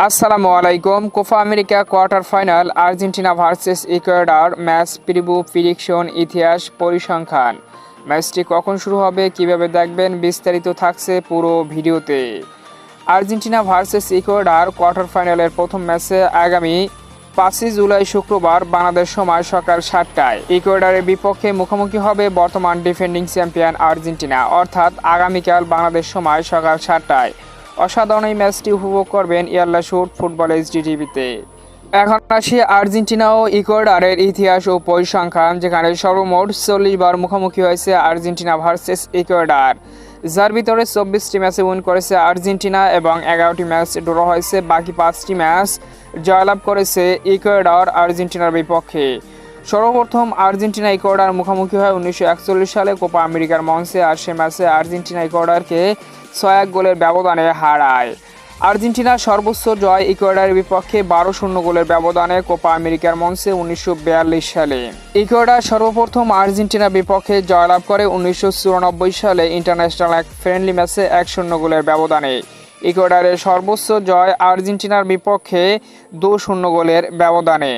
আসসালামু আলাইকুম। Copa America quarter final Argentina versus Ecuador match preview, prediction, ইতিহাস, পরিসংখ্যান। ম্যাচটি কখন শুরু হবে, কিভাবে দেখবেন, বিস্তারিত থাকছে পুরো ভিডিওতে। আর্জেন্টিনা ভার্সেস ইকুয়েডর কোয়ার্টার ফাইনালের প্রথম ম্যাচে আগামী 5 জুলাই শুক্রবার বাংলাদেশ সময় সকাল 7টায় ইকুয়েডরের বিপক্ষে মুখোমুখি হবে বর্তমান ডিফেন্ডিং চ্যাম্পিয়ন আর্জেন্টিনা, অর্থাৎ আগামীকাল বাংলাদেশ সময় সকাল 7টায়। অসাধারণ এই ম্যাচটি উপভোগ করবেন ইয়াল্লা শুট ফুটবল এইচডি টিভিতে। এখন আসি আর্জেন্টিনা ও ইকুয়েডরের ইতিহাস ও পরিসংখ্যান, যেখানে সর্বমোট 40 বার মুখোমুখি হয়েছে আর্জেন্টিনা ভার্সেস ইকুয়েডর, যার ভিতরে 24টি ম্যাচে উইন করেছে আর্জেন্টিনা এবং 11টি ম্যাচ ড্র হয়েছে। বাকি 5টি ম্যাচ জয়লাভ করেছে ইকুয়েডর আর্জেন্টিনার বিপক্ষে। সর্বপ্রথম আর্জেন্টিনা ইকুয়েডর মুখোমুখি হয় 1941 সালে কোপা আমেরিকার মঞ্চে, আর সে ম্যাচে আর্জেন্টিনা ইকুয়েডরকে 6-1 গোলের ব্যবধানে হারায়। আর্জেন্টিনার সর্বোচ্চ জয় ইকুয়েডরের বিপক্ষে 12-0 গোলের ব্যবধানে কোপা আমেরিকার মঞ্চে 1942 সালে। ইকুয়েডর সর্বপ্রথম আর্জেন্টিনার বিপক্ষে জয়লাভ করে 1994 সালে ইন্টারন্যাশনাল এক ফ্রেন্ডলি ম্যাচে 1-0 গোলের ব্যবধানে। ইকুয়েডরের সর্বোচ্চ জয় আর্জেন্টিনার বিপক্ষে 2-0 গোলের ব্যবধানে।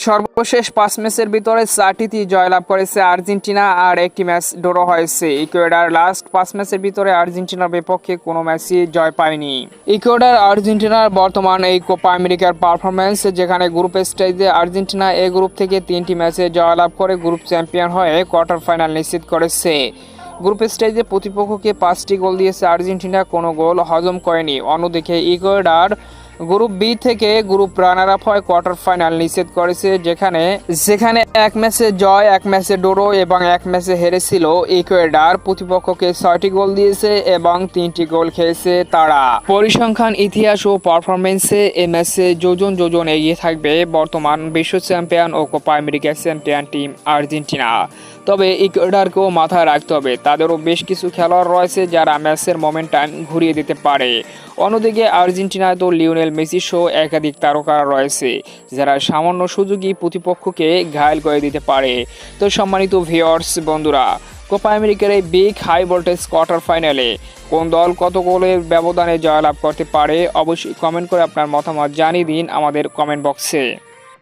সর্বশেষ 5 ম্যাচের ভিতরে 4টিতে জয়লাভ করেছে আর্জেন্টিনা আর একটি ম্যাচ ড্র হয়েছে। ইকুয়েডর লাস্ট 5 ম্যাচের ভিতরে আর্জেন্টিনার বিপক্ষে কোনো ম্যাচই জয় পায়নি। ইকুয়েডর আর্জেন্টিনার বর্তমান এই কোপা আমেরিকার পারফরম্যান্স, যেখানে গ্রুপ স্টেজে আর্জেন্টিনা এ গ্রুপ থেকে 3টি ম্যাচে জয়লাভ করে গ্রুপ চ্যাম্পিয়ন হয়ে কোয়ার্টার ফাইনাল নিশ্চিত করেছে। গ্রুপ স্টেজে প্রতিপক্ষকে 5টি গোল দিয়েছে আর্জেন্টিনা, কোনো গোল হজম করেনি। অন্যদিকে ইকুয়েডর গ্রুপ বি থেকে গ্রুপ রানার আপ হয় কোয়ার্টার ফাইনাল নিশ্চিত করেছে, যেখানে এক ম্যাচে জয়, এক ম্যাচে ড্র এবং এক ম্যাচে হেরেছিল। ইকুয়েডর প্রতিপক্ষকে 6টি গোল দিয়েছে এবং 3টি গোল খেয়েছে তারা। পরিসংখ্যান, ইতিহাস ও পারফরমেন্সে এ ম্যাচে যোজন এগিয়ে থাকবে বর্তমান বিশ্ব চ্যাম্পিয়ন ও Copa America champion team Argentina. তবে ইকুয়েডরকেও মাথায় রাখতে হবে, তাদেরও বেশ কিছু খেলোয়াড় রয়েছে যারা ম্যাচের মোমেন্টাম ঘুরিয়ে দিতে পারে। অন্যদিকে আর্জেন্টিনায় তো লিওনেল মেসি সহ একাধিক তারকারা রয়েছে যারা সামান্য সুযোগই প্রতিপক্ষকে ঘায়েল করে দিতে পারে। তো সম্মানিত ভিউয়ার্স বন্ধুরা, কোপা আমেরিকার এই বিগ হাই ভোল্টেজ কোয়ার্টার ফাইনালে কোন দল কত গোলের ব্যবধানে জয়লাভ করতে পারে, অবশ্যই কমেন্ট করে আপনার মতামত জানিয়ে দিন আমাদের কমেন্ট বক্সে।